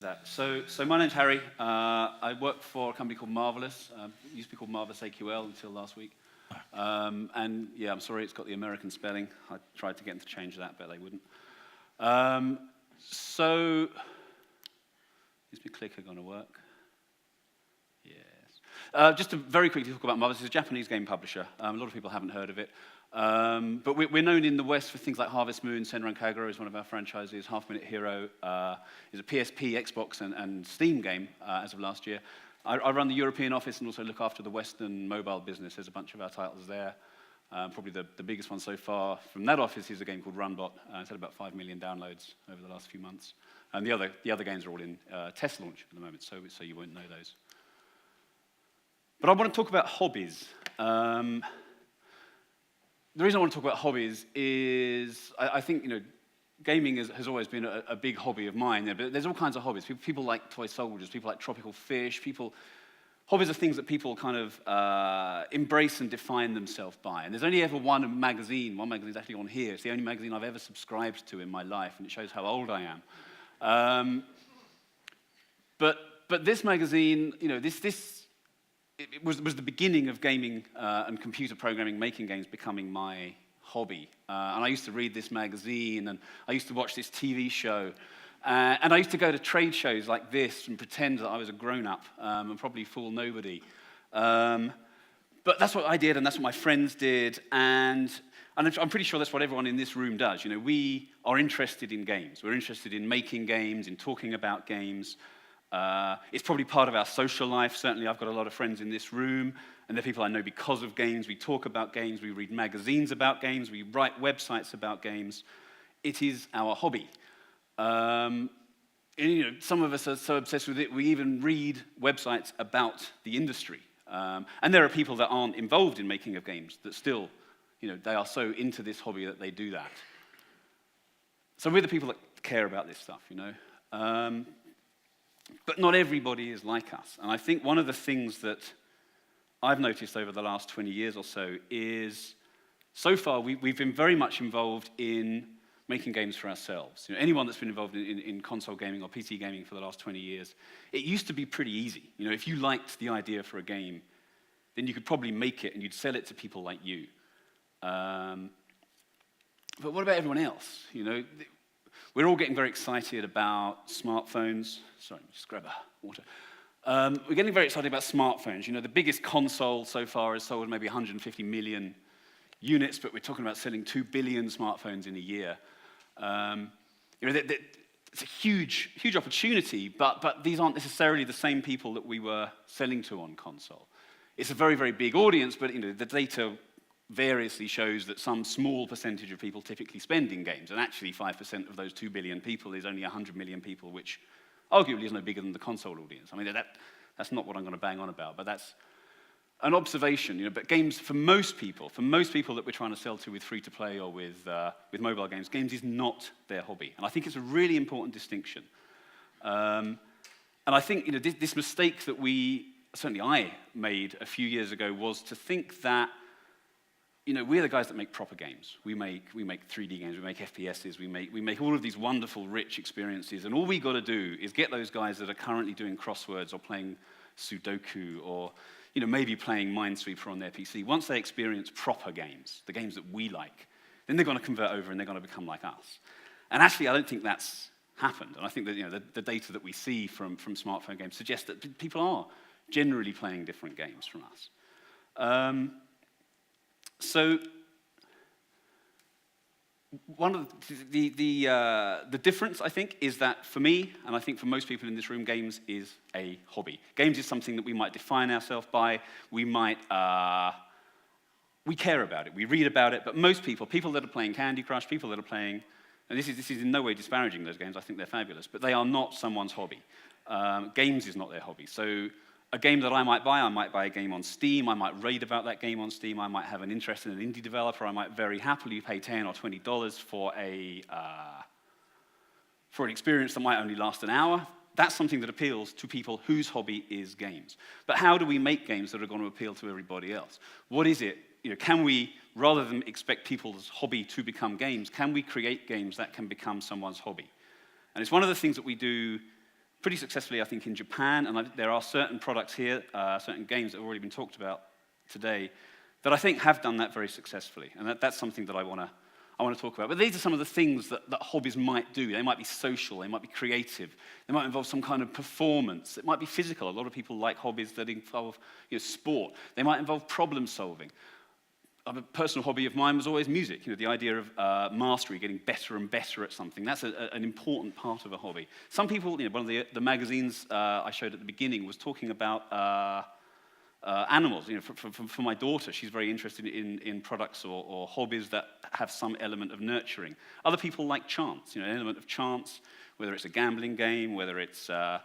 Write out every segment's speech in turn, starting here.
that. So my name's Harry. I work for a company called Marvelous. It used to be called Marvelous AQL until last week. And yeah, I'm sorry, it's got the American spelling. I tried to get them to change that, but they wouldn't. So is my clicker going to work? Yes. Just to very quickly talk about Marvelous. It's a Japanese game publisher. A lot of people haven't heard of it. But we're known in the West for things like Harvest Moon. Senran Kagura is one of our franchises. Half Minute Hero is a PSP, Xbox, and Steam game as of last year. I run the European office and also look after the Western mobile business. There's a bunch of our titles there. Probably the biggest one so far from that office is a game called Runbot. It's had about 5 million downloads over the last few months. And the other games are all in test launch at the moment, so you won't know those. But I want to talk about hobbies. The reason I want to talk about hobbies is I think gaming has always been a big hobby of mine. But there's all kinds of hobbies. People like toy soldiers. People like tropical fish. Hobbies are things that people kind of embrace and define themselves by. And there's only ever one magazine. One magazine's actually on here. It's the only magazine I've ever subscribed to in my life, and it shows how old I am. But this magazine, it was the beginning of gaming and computer programming, making games, becoming my hobby. And I used to read this magazine, and I used to watch this TV show. And I used to go to trade shows like this and pretend that I was a grown-up and probably fool nobody. But that's what I did, and that's what my friends did. And I'm pretty sure that's what everyone in this room does. We are interested in games. We're interested in making games, in talking about games. It's probably part of our social life. Certainly, I've got a lot of friends in this room, and they're people I know because of games. We talk about games. We read magazines about games. We write websites about games. It is our hobby. And, some of us are so obsessed with it, we even read websites about the industry. And there are people that aren't involved in making of games that still, they are so into this hobby that they do that. So we're the people that care about this stuff, But not everybody is like us. And I think one of the things that I've noticed over the last 20 years or so is, so far, we've been very much involved in making games for ourselves. Anyone that's been involved in console gaming or PC gaming for the last 20 years, it used to be pretty easy. If you liked the idea for a game, then you could probably make it and you'd sell it to people like you. But what about everyone else? We're all getting very excited about smartphones. Sorry, just grab a water. We're getting very excited about smartphones. The biggest console so far has sold maybe 150 million units, but we're talking about selling 2 billion smartphones in a year. It's a huge, huge opportunity, but these aren't necessarily the same people that we were selling to on console. It's a very, very big audience, but the data variously shows that some small percentage of people typically spend in games, and actually 5% of those 2 billion people is only 100 million people, which arguably is no bigger than the console audience. I mean, that's not what I'm going to bang on about, but that's an observation. But games, for most people that we're trying to sell to with free-to-play or with mobile games, games is not their hobby, and I think it's a really important distinction. And I think this mistake that certainly I made a few years ago was to think that we're the guys that make proper games. We make 3D games, we make FPSs, we make all of these wonderful, rich experiences, and all we got to do is get those guys that are currently doing crosswords or playing Sudoku or maybe playing Minesweeper on their PC. Once they experience proper games, the games that we like, then they're going to convert over and they're going to become like us. And actually, I don't think that's happened. And I think that the data that we see from smartphone games suggests that people are generally playing different games from us. So one of the difference, I think, is that for me, and I think for most people in this room, games is a hobby. Games is something that we might define ourselves by. We care about it. We read about it. But most people that are playing Candy Crush, people that are playing, and this is in no way disparaging those games. I think they're fabulous. But they are not someone's hobby. Games is not their hobby. So a game that I might buy a game on Steam, I might read about that game on Steam, I might have an interest in an indie developer, I might very happily pay $10 or $20 for an experience that might only last an hour. That's something that appeals to people whose hobby is games. But how do we make games that are going to appeal to everybody else? What is it? Can we, rather than expect people's hobby to become games, can we create games that can become someone's hobby? And it's one of the things that we do pretty successfully, I think, in Japan, and there are certain products here, certain games that have already been talked about today, that I think have done that very successfully, and that's something that I want to talk about. But these are some of the things that hobbies might do. They might be social, they might be creative, they might involve some kind of performance, it might be physical. A lot of people like hobbies that involve sport. They might involve problem solving. A personal hobby of mine was always music, the idea of mastery, getting better and better at something. That's an important part of a hobby. Some people, one of the magazines I showed at the beginning was talking about animals. For my daughter, she's very interested in products or hobbies that have some element of nurturing. Other people like chance, an element of chance, whether it's a gambling game, whether it's a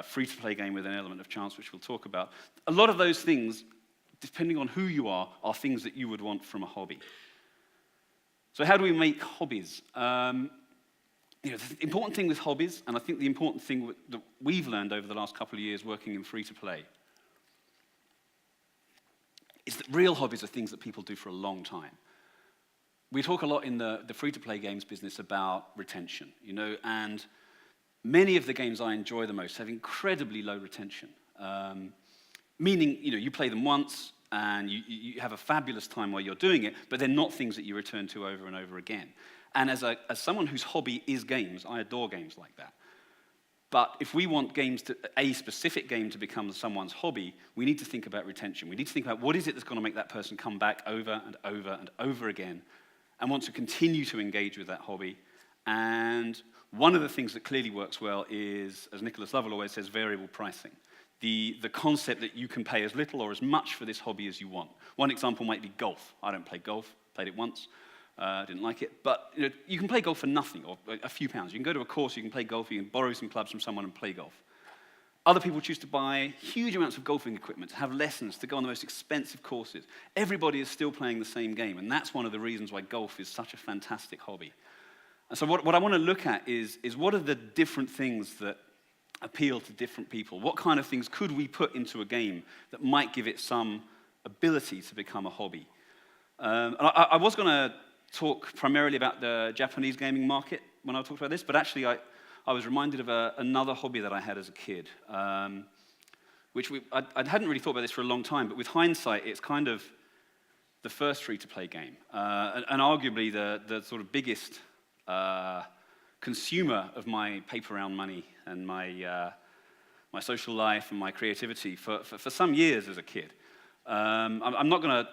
free-to-play game with an element of chance, which we'll talk about. A lot of those things, depending on who you are things that you would want from a hobby. So how do we make hobbies? The important thing with hobbies, and I think the important thing that we've learned over the last couple of years working in free-to-play, is that real hobbies are things that people do for a long time. We talk a lot in the free-to-play games business about retention, and many of the games I enjoy the most have incredibly low retention. Meaning, you play them once, and you have a fabulous time while you're doing it, but they're not things that you return to over and over again. And as someone whose hobby is games, I adore games like that. But if we want a specific game to become someone's hobby, we need to think about retention. We need to think about what is it that's going to make that person come back over and over and over again and want to continue to engage with that hobby. And one of the things that clearly works well is, as Nicholas Lovell always says, variable pricing. The concept that you can pay as little or as much for this hobby as you want. One example might be golf. I don't play golf, played it once. Didn't like it, but you can play golf for nothing, or a few pounds. You can go to a course, you can play golf, you can borrow some clubs from someone and play golf. Other people choose to buy huge amounts of golfing equipment, to have lessons, to go on the most expensive courses. Everybody is still playing the same game, and that's one of the reasons why golf is such a fantastic hobby. And so what I want to look at is what are the different things that appeal to different people? What kind of things could we put into a game that might give it some ability to become a hobby? And I was going to talk primarily about the Japanese gaming market when I talked about this, but actually I was reminded of another hobby that I had as a kid, which I hadn't really thought about this for a long time, but with hindsight, it's kind of the first free-to-play game, and arguably the sort of biggest consumer of my paper round money and my social life and my creativity for some years as a kid. I'm not going to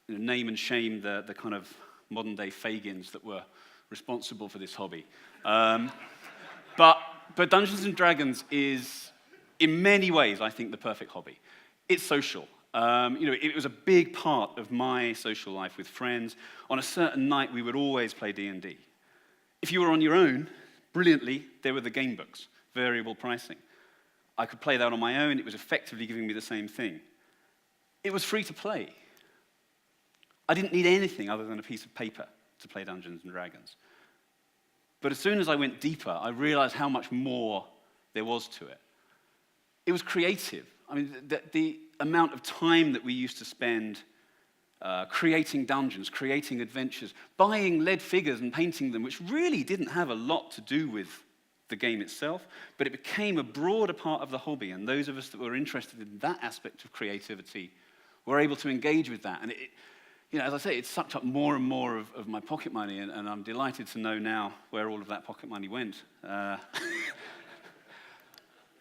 name and shame the kind of modern-day Fagins that were responsible for this hobby. But Dungeons & Dragons is, in many ways, I think, the perfect hobby. It's social. It was a big part of my social life with friends. On a certain night, we would always play D&D. If you were on your own, brilliantly, there were the game books, variable pricing. I could play that on my own. It was effectively giving me the same thing. It was free to play. I didn't need anything other than a piece of paper to play Dungeons & Dragons. But as soon as I went deeper, I realized how much more there was to it. It was creative. I mean, the amount of time that we used to spend creating dungeons, creating adventures, buying lead figures and painting them, which really didn't have a lot to do with the game itself, but it became a broader part of the hobby, and those of us that were interested in that aspect of creativity were able to engage with that. And as I say, it sucked up more and more of my pocket money, and I'm delighted to know now where all of that pocket money went. But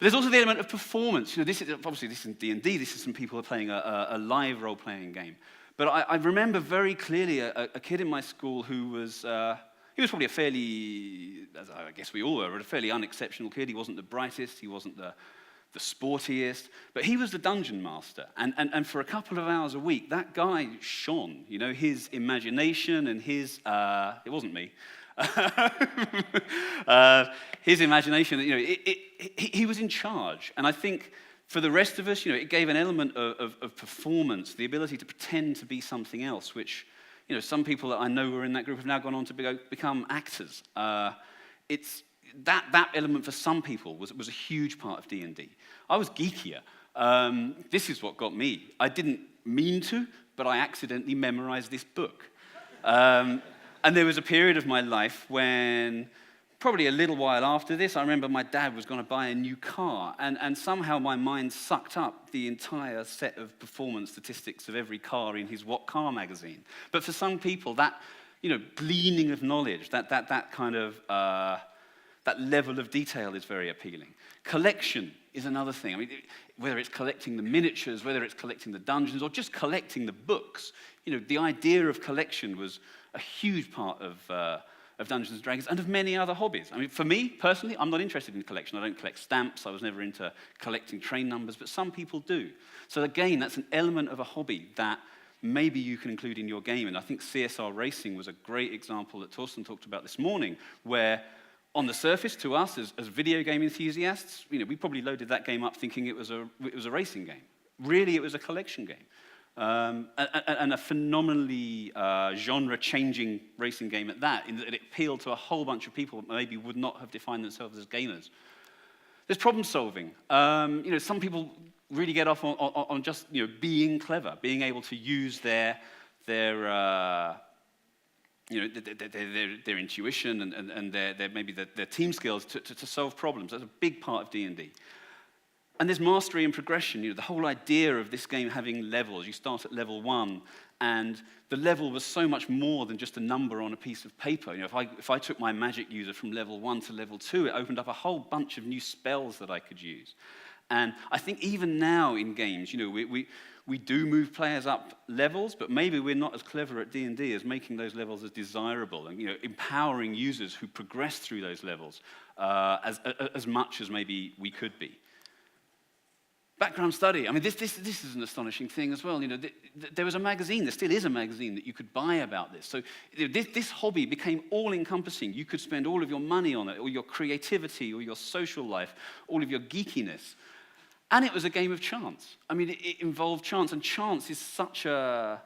there's also the element of performance. This is D&D. This is some people are playing a live role-playing game. But I remember very clearly a kid in my school who was he was probably a fairly, as I guess we all were, a fairly unexceptional kid. He wasn't the brightest. He wasn't the sportiest, but he was the dungeon master. And for a couple of hours a week, that guy shone. His imagination and his, it wasn't me, his imagination, he was in charge. And I think for the rest of us, it gave an element of performance, the ability to pretend to be something else, which, some people that I know who are in that group have now gone on to become actors. It's that element for some people was a huge part of D&D. I was geekier. This is what got me. I didn't mean to, but I accidentally memorized this book. And there was a period of my life when probably a little while after this, I remember my dad was going to buy a new car, and somehow my mind sucked up the entire set of performance statistics of every car in his What Car magazine. But for some people, that gleaning of knowledge, that kind of that level of detail is very appealing. Collection is another thing. I mean, whether it's collecting the miniatures, whether it's collecting the dungeons, or just collecting the books, the idea of collection was a huge part of Dungeons & Dragons and of many other hobbies. I mean, for me, personally, I'm not interested in collection. I don't collect stamps. I was never into collecting train numbers, but some people do. So again, that's an element of a hobby that maybe you can include in your game. And I think CSR Racing was a great example that Torsten talked about this morning, where on the surface, to us as video game enthusiasts, we probably loaded that game up thinking it was a racing game. Really, it was a collection game. And a phenomenally genre-changing racing game at that, in that it appealed to a whole bunch of people that maybe would not have defined themselves as gamers. There's problem solving. Some people really get off on just being clever, being able to use their intuition and their team skills to solve problems. That's a big part of D&D. And there's mastery and progression. The whole idea of this game having levels. You start at level 1, and the level was so much more than just a number on a piece of paper. If I took my magic user from level 1 to level 2, it opened up a whole bunch of new spells that I could use. And I think even now in games, we do move players up levels, but maybe we're not as clever at D&D as making those levels as desirable and empowering users who progress through those levels as much as maybe we could be. Background study. I mean, this is an astonishing thing as well. There was a magazine, there still is a magazine that you could buy about this. So this hobby became all-encompassing. You could spend all of your money on it, or your creativity, or your social life, all of your geekiness. And it was a game of chance. I mean, it involved chance, and chance is such a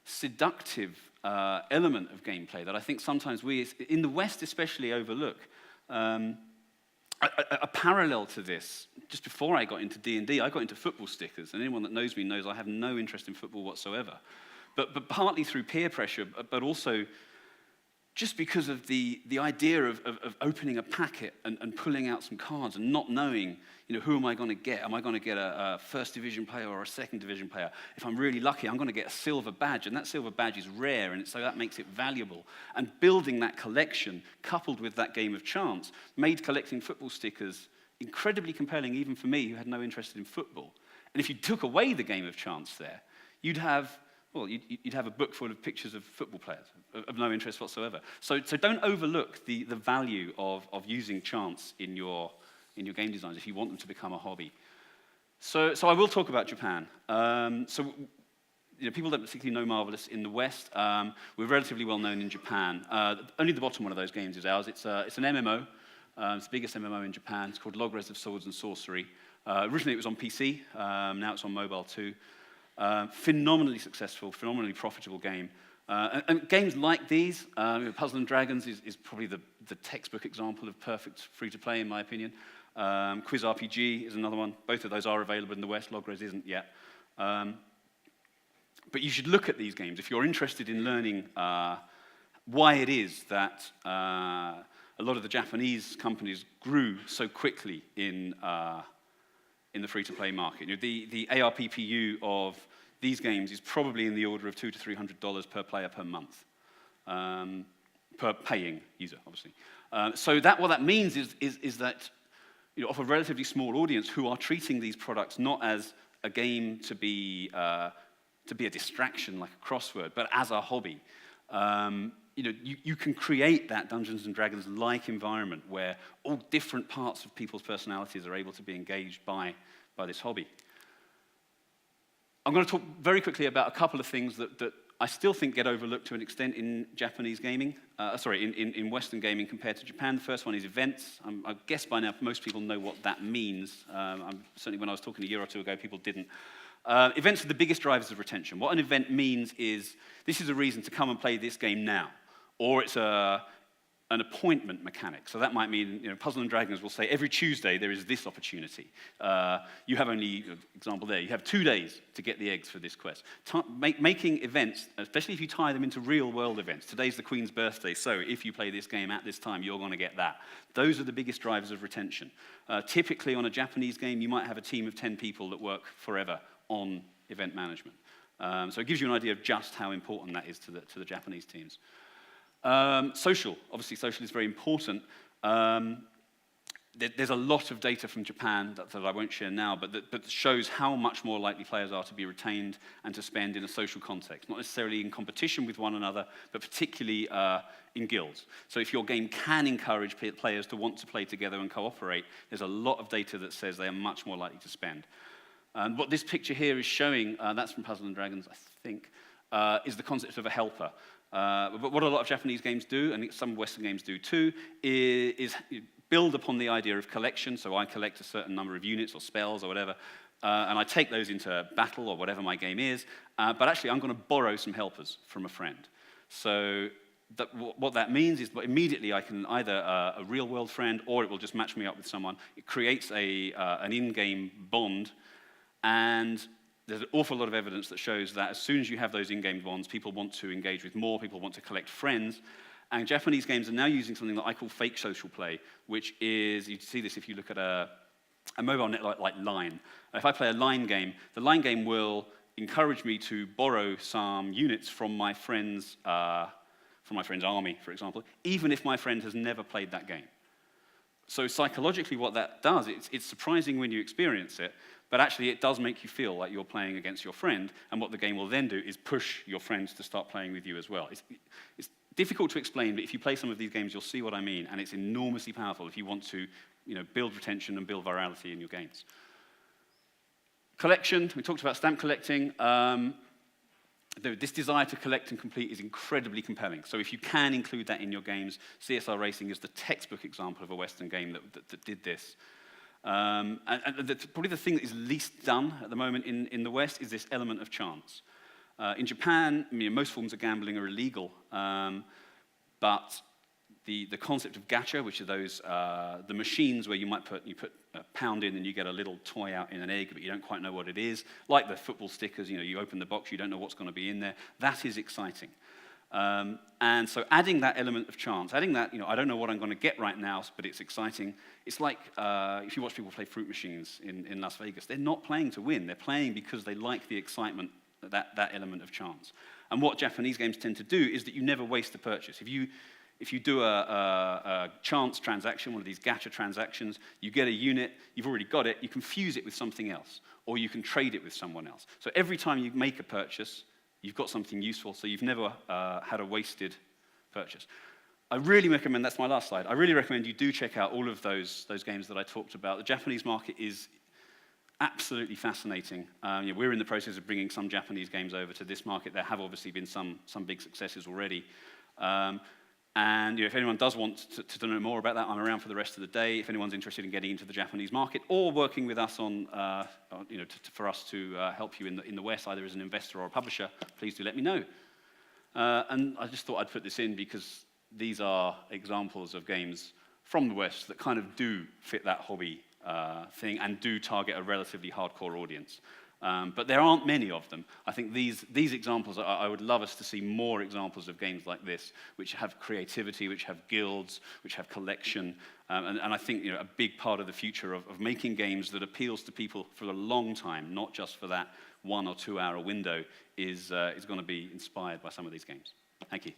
seductive element of gameplay that I think sometimes we, in the West especially, overlook. A parallel to this, just before I got into D&D, I got into football stickers, and anyone that knows me knows I have no interest in football whatsoever. But partly through peer pressure, but also just because of the idea of opening a packet and pulling out some cards and not knowing, who am I going to get? Am I going to get a first division player or a second division player? If I'm really lucky, I'm going to get a silver badge, and that silver badge is rare, and so that makes it valuable. And building that collection, coupled with that game of chance, made collecting football stickers incredibly compelling, even for me, who had no interest in football. And if you took away the game of chance there, you'd have a book full of pictures of football players of no interest whatsoever. So don't overlook the value of using chance in your game designs if you want them to become a hobby. So I will talk about Japan. People don't particularly know Marvelous in the West. We're relatively well known in Japan. Only the bottom one of those games is ours. It's an MMO. It's the biggest MMO in Japan. It's called Log Res of Swords and Sorcery. Originally it was on PC. Now it's on mobile too. Phenomenally successful, phenomenally profitable game. And games like these, Puzzle and Dragons is probably the textbook example of perfect free-to-play, in my opinion. Quiz RPG is another one. Both of those are available in the West. Log Res isn't yet. But you should look at these games if you're interested in learning why it is that a lot of the Japanese companies grew so quickly in the free-to-play market. The ARPPU of these games is probably in the order of $200 to $300 per player per month, per paying user, obviously. So what that means is that of a relatively small audience who are treating these products not as a game to be a distraction like a crossword, but as a hobby. You can create that Dungeons & Dragons-like environment where all different parts of people's personalities are able to be engaged by this hobby. I'm going to talk very quickly about a couple of things that I still think get overlooked to an extent in Japanese gaming, in Western gaming compared to Japan. The first one is events. I guess by now most people know what that means. Certainly when I was talking a year or two ago, people didn't. Events are the biggest drivers of retention. What an event means is, this is a reason to come and play this game now. Or it's an an appointment mechanic. So that might mean, Puzzle & Dragons will say, every Tuesday there is this opportunity. You have only, example there, you have 2 days to get the eggs for this quest. Making events, especially if you tie them into real-world events. Today's the Queen's birthday, so if you play this game at this time, you're going to get that. Those are the biggest drivers of retention. Typically on a Japanese game, you might have a team of 10 people that work forever on event management. So it gives you an idea of just how important that is to the Japanese teams. Social. Obviously, social is very important. There's a lot of data from Japan that I won't share now, but that shows how much more likely players are to be retained and to spend in a social context, not necessarily in competition with one another, but particularly in guilds. So if your game can encourage players to want to play together and cooperate, there's a lot of data that says they are much more likely to spend. And what this picture here is showing, that's from Puzzle & Dragons, I think, is the concept of a helper. But what a lot of Japanese games do, and some Western games do too, is build upon the idea of collection. So I collect a certain number of units or spells or whatever, and I take those into battle or whatever my game is, but actually I'm going to borrow some helpers from a friend. So what that means is immediately I can either a real-world friend, or it will just match me up with someone. It creates an in-game bond, and there's an awful lot of evidence that shows that as soon as you have those in-game bonds, people want to engage with more, people want to collect friends. And Japanese games are now using something that I call fake social play, which is, you see this if you look at a mobile network like Line. If I play a Line game, the Line game will encourage me to borrow some units from my friend's army, for example, even if my friend has never played that game. So psychologically what that does, it's surprising when you experience it, but actually it does make you feel like you're playing against your friend, and what the game will then do is push your friends to start playing with you as well. It's difficult to explain, but if you play some of these games, you'll see what I mean, and it's enormously powerful if you want to build retention and build virality in your games. Collection, we talked about stamp collecting. This desire to collect and complete is incredibly compelling. So if you can include that in your games, CSR Racing is the textbook example of a Western game that did this. And probably the thing that is least done at the moment in the West is this element of chance. In Japan, most forms of gambling are illegal, but the concept of gacha, which are those the machines where you put a pound in and you get a little toy out in an egg, but you don't quite know what it is, like the football stickers. You open the box, you don't know what's going to be in there. That is exciting. And so adding that element of chance, adding that, I don't know what I'm going to get right now, but it's exciting. It's like if you watch people play fruit machines in Las Vegas, they're not playing to win. They're playing because they like the excitement, that element of chance. And what Japanese games tend to do is that you never waste a purchase. If you do a chance transaction, one of these gacha transactions, you get a unit, you've already got it, you can fuse it with something else, or you can trade it with someone else. So every time you make a purchase, you've got something useful, so you've never had a wasted purchase. I really recommend, that's my last slide, I really recommend you do check out all of those games that I talked about. The Japanese market is absolutely fascinating. We're in the process of bringing some Japanese games over to this market. There have obviously been some big successes already. And if anyone does want to know more about that, I'm around for the rest of the day. If anyone's interested in getting into the Japanese market or working with us for us to help you in the West, either as an investor or a publisher, please do let me know. And I just thought I'd put this in because these are examples of games from the West that kind of do fit that hobby thing and do target a relatively hardcore audience. But there aren't many of them. I think these examples, I would love us to see more examples of games like this, which have creativity, which have guilds, which have collection. And I think a big part of the future of making games that appeals to people for a long time, not just for that 1 or 2 hour window, is going to be inspired by some of these games. Thank you.